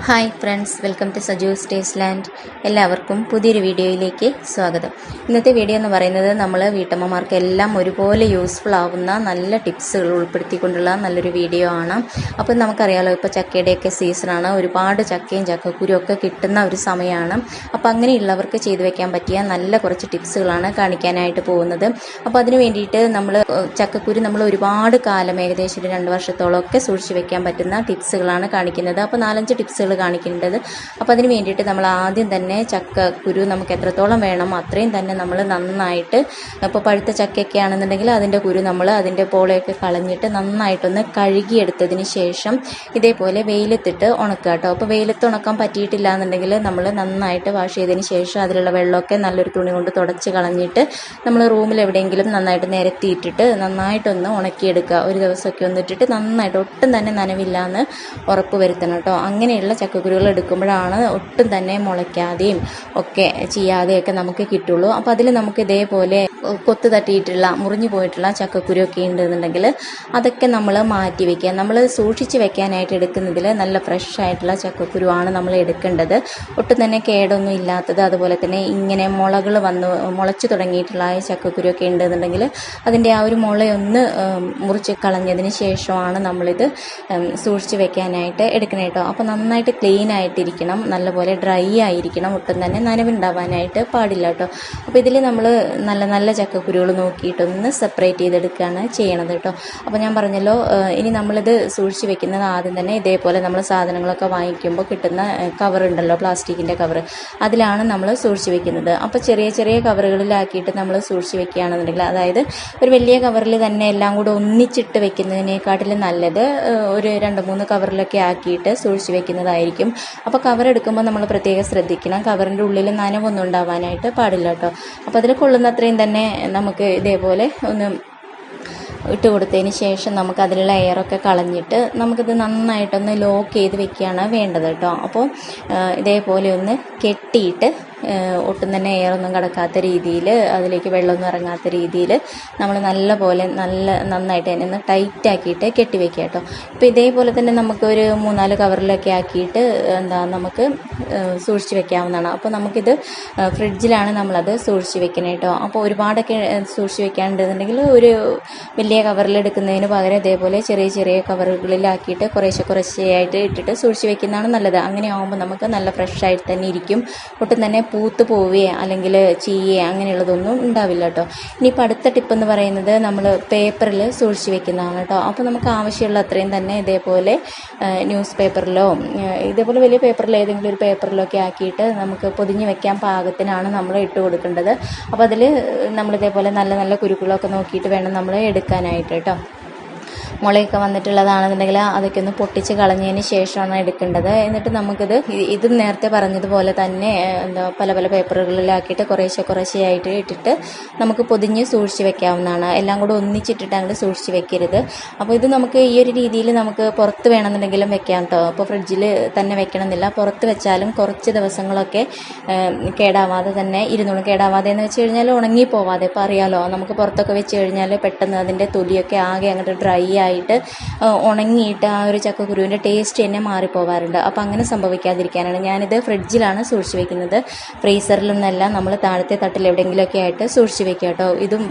Hi friends, welcome to Saju's taste land. എല്ലാവർക്കും പുതിയൊരു വീഡിയോയിലേക്ക് സ്വാഗതം. ഇന്നത്തെ വീഡിയോ എന്ന് പറയുന്നത് നമ്മൾ വീട്ടമ്മമാർക്ക് എല്ലാം ഒരുപോലെ യൂസ്ഫുൾ ആവുന്ന നല്ല ടിപ്സുകൾ ഉൾപ്പെടുത്തിക്കൊണ്ടുള്ള നല്ലൊരു വീഡിയോ ആണ്. അപ്പോൾ നമുക്കറിയാമല്ലോ, ഇപ്പോൾ ചക്കയുടെയൊക്കെ സീസണാണ്. ഒരുപാട് ചക്കയും ചക്കക്കുരും ഒക്കെ കിട്ടുന്ന ഒരു സമയമാണ്. അപ്പോൾ അങ്ങനെയുള്ളവർക്ക് ചെയ്തു വെക്കാൻ പറ്റിയ നല്ല കുറച്ച് ടിപ്സുകളാണ് കാണിക്കാനായിട്ട് പോകുന്നത്. അപ്പോൾ അതിന് വേണ്ടിയിട്ട് നമ്മൾ ചക്കക്കുരു നമ്മൾ ഒരുപാട് കാലം, ഏകദേശം ഒരു 2 വർഷത്തോളമൊക്കെ സൂക്ഷിച്ച് വെക്കാൻ പറ്റുന്ന ടിപ്സുകളാണ് കാണിക്കുന്നത്. അപ്പോൾ 4-5 ടിപ്സുകൾ കാണിക്കേണ്ടത്. അപ്പോൾ അതിന് വേണ്ടിയിട്ട് നമ്മൾ ആദ്യം തന്നെ ചക്കക്കുരു നമുക്ക് എത്രത്തോളം വേണം അത്രയും തന്നെ നമ്മൾ നന്നായിട്ട്, ഇപ്പോൾ പഴുത്ത ചക്കയൊക്കെ ആണെന്നുണ്ടെങ്കിൽ അതിൻ്റെ കുരു നമ്മൾ അതിൻ്റെ പോളയൊക്കെ കളഞ്ഞിട്ട് നന്നായിട്ടൊന്ന് കഴുകിയെടുത്തതിന് ശേഷം ഇതേപോലെ വെയിലത്തിട്ട് ഉണക്കുക കേട്ടോ. അപ്പോൾ വെയിലത്ത് ഉണക്കാൻ പറ്റിയിട്ടില്ല എന്നുണ്ടെങ്കിൽ നമ്മൾ നന്നായിട്ട് വാഷ് ചെയ്തതിന് ശേഷം അതിലുള്ള വെള്ളമൊക്കെ നല്ലൊരു തുണി കൊണ്ട് തുടച്ച് കളഞ്ഞിട്ട് നമ്മൾ റൂമിൽ എവിടെയെങ്കിലും നന്നായിട്ട് നിരത്തിയിട്ടിട്ട് നന്നായിട്ടൊന്ന് ഉണക്കിയെടുക്കുക. ഒരു ദിവസമൊക്കെ ഒന്നിട്ടിട്ട് നന്നായിട്ട് ഒട്ടും തന്നെ നനവില്ലാന്ന് ഉറപ്പ് വരുത്തണം കേട്ടോ. അങ്ങനെയുള്ള ചക്കക്കുരുകൾ എടുക്കുമ്പോഴാണ് ഒട്ടും തന്നെ മുളയ്ക്കാതെയും ഒക്കെ ചെയ്യാതെയൊക്കെ നമുക്ക് കിട്ടുള്ളൂ. അപ്പോൾ അതിൽ നമുക്ക് ഇതേപോലെ കൊത്ത് തട്ടിയിട്ടുള്ള മുറിഞ്ഞു പോയിട്ടുള്ള ചക്കക്കുരു ഒക്കെ ഉണ്ടെന്നുണ്ടെങ്കിൽ അതൊക്കെ നമ്മൾ മാറ്റി വയ്ക്കുക. നമ്മൾ സൂക്ഷിച്ച് വെക്കാനായിട്ട് എടുക്കുന്നതിൽ നല്ല ഫ്രഷ് ആയിട്ടുള്ള ചക്കക്കുരുവാണ് നമ്മൾ എടുക്കേണ്ടത്. ഒട്ടും തന്നെ കേടൊന്നും ഇല്ലാത്തത്, അതുപോലെ തന്നെ ഇങ്ങനെ മുളകൾ മുളച്ചു തുടങ്ങിയിട്ടുള്ള ചക്കക്കുരു ഒക്കെ ഉണ്ടെന്നുണ്ടെങ്കിൽ അതിൻ്റെ ആ ഒരു മുളയൊന്ന് മുറിച്ച് കളഞ്ഞതിന് ശേഷമാണ് നമ്മളിത് സൂക്ഷിച്ച് വെക്കാനായിട്ട് എടുക്കണം കേട്ടോ. അപ്പോൾ നന്നായിട്ട് ക്ലീൻ ആയിട്ടിരിക്കണം, നല്ലപോലെ ഡ്രൈ ആയിരിക്കണം, ഒട്ടും തന്നെ നനവുണ്ടാവാനായിട്ട് പാടില്ല കേട്ടോ. അപ്പോൾ ഇതിൽ നമ്മൾ നല്ല നല്ല ചക്കക്കുരുകൾ നോക്കിയിട്ടൊന്ന് സെപ്പറേറ്റ് ചെയ്തെടുക്കുകയാണ് ചെയ്യണത് കേട്ടോ. അപ്പോൾ ഞാൻ പറഞ്ഞല്ലോ, ഇനി നമ്മളിത് സൂക്ഷിച്ച് വെക്കുന്നത് ആദ്യം തന്നെ ഇതേപോലെ നമ്മൾ സാധനങ്ങളൊക്കെ വാങ്ങിക്കുമ്പോൾ കിട്ടുന്ന കവറുണ്ടല്ലോ, പ്ലാസ്റ്റിക്കിൻ്റെ കവർ, അതിലാണ് നമ്മൾ സൂക്ഷിച്ച് വെക്കുന്നത്. അപ്പോൾ ചെറിയ ചെറിയ കവറുകളിലാക്കിയിട്ട് നമ്മൾ സൂക്ഷിച്ച് വെക്കുകയാണെന്നുണ്ടെങ്കിൽ, അതായത് ഒരു വലിയ കവറിൽ തന്നെ എല്ലാം കൂടെ ഒന്നിച്ചിട്ട് വെക്കുന്നതിനേക്കാട്ടിലും നല്ലത് ഒരു 2-3 കവറിലൊക്കെ ആക്കിയിട്ട് സൂക്ഷിച്ച് വെക്കുന്നതായിരിക്കും. അപ്പോൾ കവർ എടുക്കുമ്പോൾ നമ്മൾ പ്രത്യേകം ശ്രദ്ധിക്കണം, കവറിൻ്റെ ഉള്ളിൽ നനവൊന്നും ഉണ്ടാവാനായിട്ട് പാടില്ല കേട്ടോ. അപ്പോൾ അതിൽ കൊള്ളുന്നത്രയും തന്നെ നമുക്ക് ഇതേപോലെ ഒന്ന് ഇട്ട് കൊടുത്തതിന് ശേഷം നമുക്ക് അതിലുള്ള എയറൊക്കെ കളഞ്ഞിട്ട് നമുക്കിത് നന്നായിട്ടൊന്ന് ലോക്ക് ചെയ്ത് വെക്കുകയാണ് വേണ്ടത് കേട്ടോ. അപ്പോൾ ഇതേപോലെ ഒന്ന് കെട്ടിയിട്ട് ഒട്ടും തന്നെ എയറൊന്നും കടക്കാത്ത രീതിയിൽ, അതിലേക്ക് വെള്ളമൊന്നും ഇറങ്ങാത്ത രീതിയിൽ നമ്മൾ നന്നായിട്ട് തന്നെ ഒന്ന് ടൈറ്റാക്കിയിട്ട് കെട്ടി വെക്കുക കേട്ടോ. ഇപ്പോൾ ഇതേപോലെ തന്നെ നമുക്ക് ഒരു 3-4 കവറിലൊക്കെ ആക്കിയിട്ട് നമുക്ക് സൂക്ഷിച്ച് വെക്കാവുന്നതാണ്. അപ്പോൾ നമുക്കിത് ഫ്രിഡ്ജിലാണ് നമ്മളത് സൂക്ഷിച്ച് വെക്കണം കേട്ടോ. അപ്പോൾ ഒരുപാടൊക്കെ സൂക്ഷിച്ച് വെക്കാനുണ്ടെന്നുണ്ടെങ്കിൽ ഒരു വലിയ കവറിൽ എടുക്കുന്നതിന് പകരം ഇതേപോലെ ചെറിയ ചെറിയ കവറുകളിലാക്കിയിട്ട് കുറേശ്ശെയായിട്ട് ഇട്ടിട്ട് സൂക്ഷിച്ച് വെക്കുന്നതാണ് നല്ലത്. അങ്ങനെ ആകുമ്പോൾ നമുക്ക് നല്ല ഫ്രഷായിട്ട് തന്നെ ഇരിക്കും, ഒട്ടും തന്നെ പൂത്ത് പോവുകയോ അല്ലെങ്കിൽ ചീയുകയോ അങ്ങനെയുള്ളതൊന്നും ഉണ്ടാവില്ല കേട്ടോ. ഇനിയിപ്പോൾ അടുത്ത ടിപ്പ് എന്ന് പറയുന്നത് നമ്മൾ പേപ്പറിൽ സൂക്ഷിച്ച് വെക്കുന്നതാണ് കേട്ടോ. അപ്പോൾ നമുക്ക് ആവശ്യമുള്ള അത്രയും തന്നെ ഇതേപോലെ ന്യൂസ് പേപ്പറിലോ ഇതേപോലെ വലിയ പേപ്പറിൽ ഏതെങ്കിലും ഒരു പേപ്പറിലൊക്കെ ആക്കിയിട്ട് നമുക്ക് പൊതിഞ്ഞ് വെക്കാൻ പാകത്തിനാണ് നമ്മൾ ഇട്ട് കൊടുക്കേണ്ടത്. അപ്പോൾ അതിൽ നമ്മളിതേപോലെ നല്ല നല്ല കുരുക്കളൊക്കെ നോക്കിയിട്ട് വേണം നമ്മൾ എടുക്കാനായിട്ട് കേട്ടോ. മുളയൊക്കെ വന്നിട്ടുള്ളതാണെന്നുണ്ടെങ്കിൽ അതൊക്കെ ഒന്ന് പൊട്ടിച്ച് കളഞ്ഞതിന് ശേഷമാണ് എടുക്കേണ്ടത്. എന്നിട്ട് നമുക്കിത് നേരത്തെ പറഞ്ഞതുപോലെ തന്നെ പല പല പേപ്പറുകളിലാക്കിയിട്ട് കുറേശ്ശെയായിട്ട് ഇട്ടിട്ട് നമുക്ക് പൊതിഞ്ഞ് സൂക്ഷിച്ച് വെക്കാവുന്നതാണ്. എല്ലാം കൂടെ ഒന്നിച്ചിട്ടിട്ട് അങ്ങോട്ട് സൂക്ഷിച്ച് വെക്കരുത്. അപ്പോൾ ഇത് നമുക്ക് ഈ ഒരു രീതിയിൽ നമുക്ക് പുറത്ത് വേണമെന്നുണ്ടെങ്കിലും വെക്കാം കേട്ടോ. അപ്പോൾ ഫ്രിഡ്ജിൽ തന്നെ വെക്കണമെന്നില്ല, പുറത്ത് വെച്ചാലും കുറച്ച് ദിവസങ്ങളൊക്കെ കേടാവാതെ തന്നെ ഇരുന്നോളും. കേടാവാതെ എന്ന് വെച്ച് കഴിഞ്ഞാൽ ഉണങ്ങി പോവാതെ. ഇപ്പോൾ അറിയാലോ, നമുക്ക് പുറത്തൊക്കെ വെച്ച് കഴിഞ്ഞാൽ പെട്ടെന്ന് അതിൻ്റെ തൊലിയൊക്കെ ആകെ അങ്ങോട്ട് ഡ്രൈ ആയിട്ട് ഉണങ്ങിയിട്ട് ആ ഒരു ചക്കക്കുരുവിൻ്റെ ടേസ്റ്റ് തന്നെ മാറിപ്പോവാറുണ്ട്. അപ്പോൾ അങ്ങനെ സംഭവിക്കാതിരിക്കാനാണ് ഞാനിത് ഫ്രിഡ്ജിലാണ് സൂക്ഷിച്ച് വെക്കുന്നത്. ഫ്രീസറിലൊന്നല്ല, നമ്മൾ താഴത്തെ തട്ടിൽ എവിടെയെങ്കിലുമൊക്കെ ആയിട്ട് സൂക്ഷിച്ച് വെക്കുക കേട്ടോ. ഇതും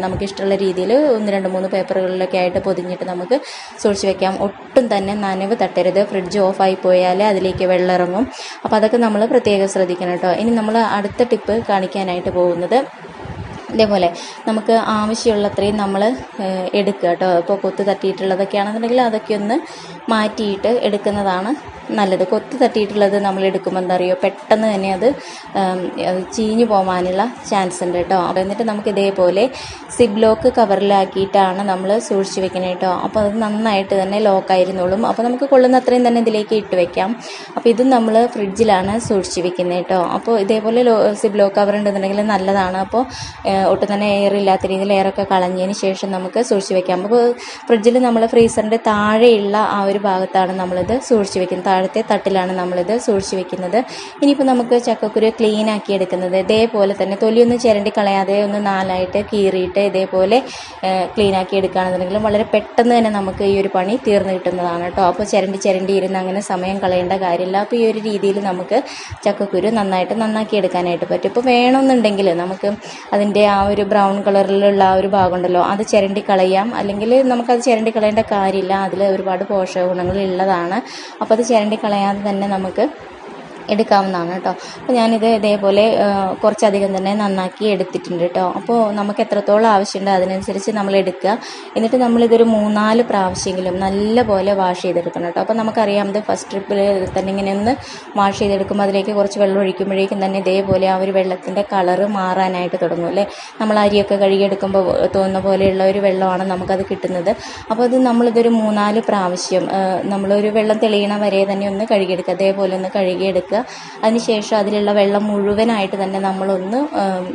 നമുക്കിഷ്ടമുള്ള രീതിയിൽ 1-2-3 പേപ്പറുകളിലൊക്കെ ആയിട്ട് പൊതിഞ്ഞിട്ട് നമുക്ക് സൂക്ഷിച്ച് വെക്കാം. ഒട്ടും തന്നെ നനവ് തട്ടരുത്. ഫ്രിഡ്ജ് ഓഫായി പോയാൽ അതിലേക്ക് വെള്ളം ഇറങ്ങും. അപ്പോൾ അതൊക്കെ നമ്മൾ പ്രത്യേകം ശ്രദ്ധിക്കണം കേട്ടോ. ഇനി നമ്മൾ അടുത്ത ടിപ്പ് കാണിക്കാനായിട്ട് പോകുന്നത് ഇതേപോലെ നമുക്ക് ആവശ്യമുള്ളത്രയും നമ്മൾ എടുക്കുക കേട്ടോ. ഇപ്പോൾ കൊത്ത് തട്ടിയിട്ടുള്ളതൊക്കെ ആണെന്നുണ്ടെങ്കിൽ അതൊക്കെ ഒന്ന് മാറ്റിയിട്ട് എടുക്കുന്നതാണ് നല്ലത്. കൊത്ത് തട്ടിയിട്ടുള്ളത് നമ്മൾ എടുക്കുമ്പോൾ എന്താ പറയുക, പെട്ടെന്ന് തന്നെ അത് ചീഞ്ഞു പോകാനുള്ള ചാൻസ് ഉണ്ട് കേട്ടോ. എന്നിട്ട് നമുക്ക് ഇതേപോലെ സിബ്ലോക്ക് കവറിലാക്കിയിട്ടാണ് നമ്മൾ സൂക്ഷിച്ച് വെക്കുന്നത് കേട്ടോ. അപ്പോൾ അത് നന്നായിട്ട് തന്നെ ലോക്കായിരുന്നോളും. അപ്പോൾ നമുക്ക് കൊള്ളുന്ന അത്രയും തന്നെ ഇതിലേക്ക് ഇട്ട് വെക്കാം. അപ്പോൾ ഇതും നമ്മൾ ഫ്രിഡ്ജിലാണ് സൂക്ഷിച്ച് വെക്കുന്നത് കേട്ടോ. അപ്പോൾ ഇതേപോലെ സിബ്ലോക്ക് കവർ ഉണ്ടെന്നുണ്ടെങ്കിൽ നല്ലതാണ്. അപ്പോൾ ഒട്ടും തന്നെ എയർ ഇല്ലാത്ത രീതിയിൽ എയറൊക്കെ കളഞ്ഞതിന് ശേഷം നമുക്ക് സൂക്ഷിച്ച് വെക്കാം. അപ്പോൾ ഫ്രിഡ്ജിൽ നമ്മൾ ഫ്രീസറിൻ്റെ താഴെയുള്ള ആ ഒരു ഭാഗത്താണ് നമ്മളിത് സൂക്ഷിച്ച് വെക്കുന്നത്. താഴത്തെ തട്ടിലാണ് നമ്മളിത് സൂക്ഷിച്ച് വെക്കുന്നത്. ഇനിയിപ്പോൾ നമുക്ക് ചക്കക്കുരു ക്ലീൻ ആക്കി എടുക്കുന്നത് ഇതേപോലെ തന്നെ തൊലിയൊന്നും ചിരണ്ടി കളയാതെ ഒന്ന് 4ആയിട്ട് കീറിയിട്ട് ഇതേപോലെ ക്ലീൻ ആക്കി എടുക്കുകയാണെന്നുണ്ടെങ്കിൽ വളരെ പെട്ടെന്ന് തന്നെ നമുക്ക് ഈ ഒരു പണി തീർന്നു കിട്ടുന്നതാണ് കേട്ടോ. അപ്പോൾ ചിരണ്ടി ഇരുന്ന് അങ്ങനെ സമയം കളയേണ്ട കാര്യമില്ല. അപ്പോൾ ഈ ഒരു രീതിയിൽ നമുക്ക് ചക്കക്കുരു നന്നാക്കി എടുക്കാനായിട്ട് പറ്റും. ഇപ്പോൾ വേണമെന്നുണ്ടെങ്കിൽ നമുക്ക് അതിൻ്റെ ആ ഒരു ബ്രൗൺ കളറിലുള്ള ആ ഒരു ഭാഗം ഉണ്ടല്ലോ, അത് ചിരണ്ടി കളയാം. അല്ലെങ്കിൽ നമുക്കത് ചിരണ്ടി കളയേണ്ട കാര്യമില്ല, അതിൽ ഒരുപാട് പോഷക ഗുണങ്ങൾ ഉള്ളതാണ്. അപ്പോൾ അത് ചിരണ്ടി കളയാതെ തന്നെ നമുക്ക് എടുക്കാവുന്നതാണ് കേട്ടോ. അപ്പോൾ ഞാനിത് ഇതേപോലെ കുറച്ചധികം തന്നെ നന്നാക്കി എടുത്തിട്ടുണ്ട് കേട്ടോ. അപ്പോൾ നമുക്ക് എത്രത്തോളം ആവശ്യമുണ്ട് അതിനനുസരിച്ച് നമ്മൾ എടുക്കുക. എന്നിട്ട് നമ്മളിതൊരു 3-4 പ്രാവശ്യമെങ്കിലും നല്ലപോലെ വാഷ് ചെയ്തെടുക്കണം കേട്ടോ. അപ്പോൾ നമുക്കറിയാം ഇത് ഫസ്റ്റ് ട്രിപ്പിൽ തന്നെ ഇങ്ങനെ ഒന്ന് വാഷ് ചെയ്തെടുക്കുമ്പോൾ അതിലേക്ക് കുറച്ച് വെള്ളം ഒഴിക്കുമ്പോഴേക്കും തന്നെ ഇതേപോലെ ആ ഒരു വെള്ളത്തിൻ്റെ കളറ് മാറാനായിട്ട് തുടങ്ങും അല്ലേ. നമ്മൾ അരിയൊക്കെ കഴുകിയെടുക്കുമ്പോൾ തോന്നുന്ന പോലെയുള്ള ഒരു വെള്ളമാണ് നമുക്കത് കിട്ടുന്നത്. അപ്പോൾ അത് നമ്മളിതൊരു 3-4 പ്രാവശ്യം നമ്മളൊരു വെള്ളം തെളിയണ വരെ തന്നെ ഒന്ന് കഴുകിയെടുക്കുക. അതേപോലെ ഒന്ന് കഴുകിയെടുക്കുക. അതിനുശേഷം അതിലുള്ള വെള്ളം മുഴുവനായിട്ട് തന്നെ നമ്മളൊന്ന്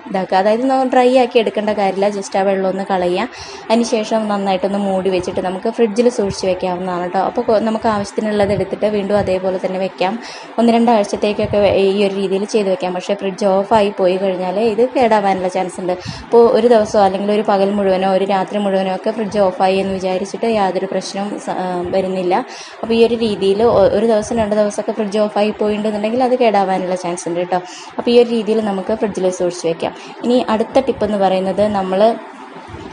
ഇതാക്കുക. അതായത് ഡ്രൈ ആക്കി എടുക്കേണ്ട കാര്യമില്ല, ജസ്റ്റ് ആ വെള്ളം ഒന്ന് കളയുക. അതിനുശേഷം നന്നായിട്ടൊന്ന് മൂടി വെച്ചിട്ട് നമുക്ക് ഫ്രിഡ്ജിൽ സൂക്ഷിച്ച് വെക്കാവുന്നതാണ് കേട്ടോ. അപ്പോൾ നമുക്ക് ആവശ്യത്തിനുള്ളത് എടുത്തിട്ട് വീണ്ടും അതേപോലെ തന്നെ വെക്കാം. 1-2 ആഴ്ചത്തേക്കൊക്കെ ഈ ഒരു രീതിയിൽ ചെയ്ത് വെക്കാം. പക്ഷേ ഫ്രിഡ്ജ് ഓഫായി പോയി കഴിഞ്ഞാൽ ഇത് കേടാവാനുള്ള ചാൻസ് ഉണ്ട്. ഇപ്പോൾ ഒരു ദിവസമോ അല്ലെങ്കിൽ ഒരു പകൽ മുഴുവനോ ഒരു രാത്രി മുഴുവനോ ഒക്കെ ഫ്രിഡ്ജ് ഓഫായി എന്ന് വിചാരിച്ചിട്ട് യാതൊരു പ്രശ്നവും വരുന്നില്ല. അപ്പോൾ ഈ ഒരു രീതിയിൽ ഒരു ദിവസം 2 ദിവസമൊക്കെ ഫ്രിഡ്ജ് ഓഫായി പോയിട്ടുണ്ടെന്നുണ്ടെങ്കിൽ അത് കേടാവാനുള്ള ചാൻസ് ഉണ്ട് കേട്ടോ. അപ്പോൾ ഈ ഒരു രീതിയിൽ നമുക്ക് ഫ്രിഡ്ജിൽ സൂക്ഷിച്ച് വെക്കാം. ഇനി അടുത്ത ടിപ്പ് എന്ന് പറയുന്നത് നമ്മൾ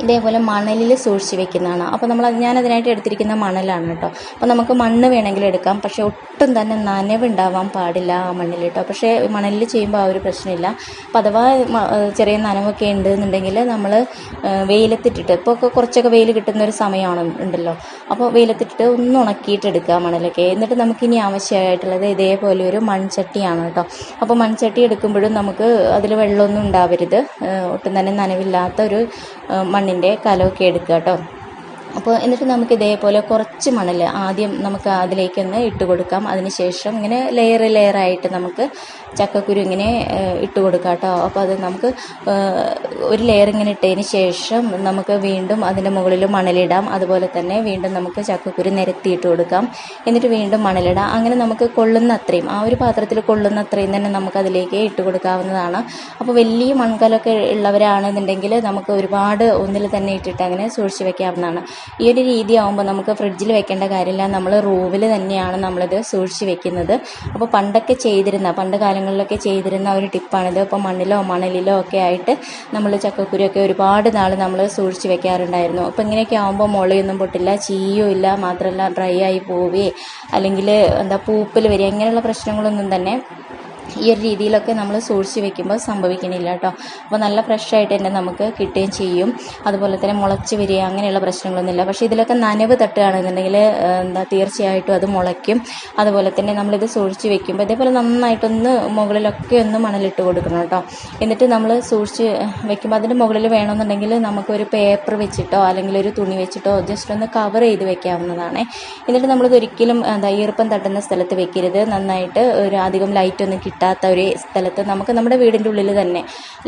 ഇതേപോലെ മണലിൽ സൂക്ഷിച്ച് വെക്കുന്നതാണ്. അപ്പോൾ ഞാനതിനായിട്ട് എടുത്തിരിക്കുന്ന മണലാണ് കേട്ടോ. അപ്പോൾ നമുക്ക് മണ്ണ് വേണമെങ്കിൽ എടുക്കാം, പക്ഷേ ഒട്ടും തന്നെ നനവുണ്ടാവാൻ പാടില്ല ആ മണ്ണിൽ കേട്ടോ. പക്ഷേ മണലിൽ ചെയ്യുമ്പോൾ ആ ഒരു പ്രശ്നമില്ല. അപ്പോൾ അഥവാ ചെറിയ നനവൊക്കെ ഉണ്ടെന്നുണ്ടെങ്കിൽ നമ്മൾ വെയിലത്തിട്ടിട്ട്, ഇപ്പോൾ കുറച്ചൊക്കെ വെയിൽ കിട്ടുന്ന ഒരു സമയമാണ് ഉണ്ടല്ലോ, അപ്പോൾ വെയിലത്തിട്ടിട്ട് ഒന്ന് ഉണക്കിയിട്ടെടുക്കുക മണലൊക്കെ. എന്നിട്ട് നമുക്കിനി ആവശ്യമായിട്ടുള്ളത് ഇതേപോലെ ഒരു മൺചട്ടിയാണ് കേട്ടോ. അപ്പോൾ മൺചട്ടി എടുക്കുമ്പോഴും നമുക്ക് അതിൽ വെള്ളമൊന്നും ഉണ്ടാവരുത്, ഒട്ടും തന്നെ നനവില്ലാത്ത ഒരു മണ്ണിൻ്റെ കലമൊക്കെ എടുക്കുക കേട്ടോ. അപ്പോൾ എന്നിട്ട് നമുക്ക് ഇതേപോലെ കുറച്ച് മണൽ ആദ്യം നമുക്ക് അതിലേക്കൊന്ന് ഇട്ട് കൊടുക്കാം. അതിനുശേഷം ഇങ്ങനെ ലെയറായിട്ട് നമുക്ക് ചക്കക്കുരു ഇങ്ങനെ ഇട്ട് കൊടുക്കാം കേട്ടോ. അപ്പോൾ അത് നമുക്ക് ഒരു ലെയർ ഇങ്ങനെ ഇട്ടതിന് ശേഷം നമുക്ക് വീണ്ടും അതിൻ്റെ മുകളിൽ മണലിടാം. അതുപോലെ തന്നെ വീണ്ടും നമുക്ക് ചക്കക്കുരു നിരത്തിയിട്ട് കൊടുക്കാം. എന്നിട്ട് വീണ്ടും മണലിടാം. അങ്ങനെ നമുക്ക് കൊള്ളുന്ന അത്രയും, ആ ഒരു പാത്രത്തിൽ കൊള്ളുന്ന അത്രയും തന്നെ നമുക്ക് അതിലേക്ക് ഇട്ട് കൊടുക്കാവുന്നതാണ്. അപ്പോൾ വലിയ മൺകലമൊക്കെ ഉള്ളവരാണെന്നുണ്ടെങ്കിൽ നമുക്ക് ഒരുപാട് ഒന്നിൽ തന്നെ ഇട്ടിട്ട് അങ്ങനെ സൂക്ഷിച്ച് വെക്കാവുന്നതാണ്. ഈ ഒരു രീതി ആകുമ്പോൾ നമുക്ക് ഫ്രിഡ്ജിൽ വെക്കേണ്ട കാര്യമില്ല, നമ്മൾ റൂമിൽ തന്നെയാണ് നമ്മളിത് സൂക്ഷിച്ച് വെക്കുന്നത്. അപ്പോൾ പണ്ട് കാലങ്ങളിലൊക്കെ ചെയ്തിരുന്ന ഒരു ടിപ്പാണിത്. അപ്പോൾ മണലിലോ ഒക്കെ ആയിട്ട് നമ്മൾ ചക്കക്കുരുയൊക്കെ ഒരുപാട് നാൾ നമ്മൾ സൂക്ഷിച്ച് വെക്കാറുണ്ടായിരുന്നു. അപ്പോൾ ഇങ്ങനെയൊക്കെ ആകുമ്പോൾ മുളയൊന്നും പൊട്ടില്ല, ചീയും ഇല്ല, മാത്രമല്ല ഡ്രൈ ആയി പോവുകയെ അല്ലെങ്കിൽ പൂപ്പൽ വരിക, ഇങ്ങനെയുള്ള പ്രശ്നങ്ങളൊന്നും തന്നെ ഈ ഒരു രീതിയിലൊക്കെ നമ്മൾ സൂക്ഷിച്ച് വെക്കുമ്പോൾ സംഭവിക്കണില്ല കേട്ടോ. അപ്പോൾ നല്ല ഫ്രഷായിട്ട് തന്നെ നമുക്ക് കിട്ടുകയും ചെയ്യും. അതുപോലെ തന്നെ മുളച്ച് വരിക അങ്ങനെയുള്ള പ്രശ്നങ്ങളൊന്നുമില്ല. പക്ഷേ ഇതിലൊക്കെ നനവ് തട്ടുകയാണെന്നുണ്ടെങ്കിൽ തീർച്ചയായിട്ടും അത് മുളയ്ക്കും. അതുപോലെ തന്നെ നമ്മളിത് സൂക്ഷിച്ച് വെക്കുമ്പോൾ ഇതേപോലെ നന്നായിട്ടൊന്ന് മുകളിലൊക്കെ ഒന്ന് മണലിട്ട് കൊടുക്കണം കേട്ടോ. എന്നിട്ട് നമ്മൾ സൂക്ഷിച്ച് വെക്കുമ്പോൾ അതിൻ്റെ മുകളിൽ വേണമെന്നുണ്ടെങ്കിൽ നമുക്കൊരു പേപ്പർ വെച്ചിട്ടോ അല്ലെങ്കിൽ ഒരു തുണി വെച്ചിട്ടോ ജസ്റ്റ് ഒന്ന് കവർ ചെയ്ത് വെക്കാവുന്നതാണ്. എന്നിട്ട് നമ്മളിത് ഒരിക്കലും ഈർപ്പം തട്ടുന്ന സ്ഥലത്ത് വെക്കരുത്. നന്നായിട്ട് ഒരു അധികം ലൈറ്റൊന്നും കിട്ടാത്ത ഒരു സ്ഥലത്ത്, നമുക്ക് നമ്മുടെ വീടിൻ്റെ ഉള്ളിൽ തന്നെ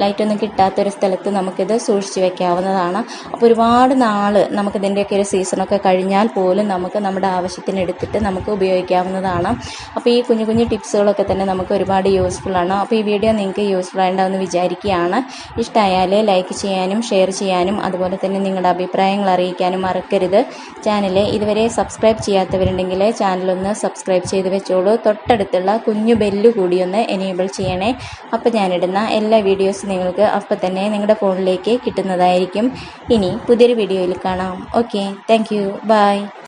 ലൈറ്റൊന്നും കിട്ടാത്തൊരു സ്ഥലത്ത് നമുക്കിത് സൂക്ഷിച്ച് വെക്കാവുന്നതാണ്. അപ്പോൾ ഒരുപാട് നാൾ നമുക്കിതിൻ്റെയൊക്കെ ഒരു സീസണൊക്കെ കഴിഞ്ഞാൽ പോലും നമുക്ക് നമ്മുടെ ആവശ്യത്തിന് എടുത്തിട്ട് നമുക്ക് ഉപയോഗിക്കാവുന്നതാണ്. അപ്പോൾ ഈ കുഞ്ഞു ടിപ്സുകളൊക്കെ തന്നെ നമുക്ക് ഒരുപാട് യൂസ്ഫുള്ളാണ്. അപ്പോൾ ഈ വീഡിയോ നിങ്ങൾക്ക് യൂസ്ഫുൾ ആയിട്ടുണ്ടാവുമെന്ന് വിചാരിക്കുകയാണ്. ഇഷ്ടമായാൽ ലൈക്ക് ചെയ്യാനും ഷെയർ ചെയ്യാനും അതുപോലെ തന്നെ നിങ്ങളുടെ അഭിപ്രായങ്ങൾ അറിയിക്കാനും മറക്കരുത്. ചാനൽ ഇതുവരെ സബ്സ്ക്രൈബ് ചെയ്യാത്തവരുണ്ടെങ്കിൽ ചാനലൊന്ന് സബ്സ്ക്രൈബ് ചെയ്ത് വെച്ചോളൂ. തൊട്ടടുത്തുള്ള കുഞ്ഞു ബെല്ല് കൂടി ഒന്ന് എനേബിൾ ചെയ്യണേ. അപ്പോൾ ഞാനിടുന്ന എല്ലാ വീഡിയോസും നിങ്ങൾക്ക് അപ്പോൾ തന്നെ നിങ്ങളുടെ ഫോണിലേക്ക് കിട്ടുന്നതായിരിക്കും. ഇനി പുതിയൊരു വീഡിയോയിൽ കാണാം. Okay, thank you, by.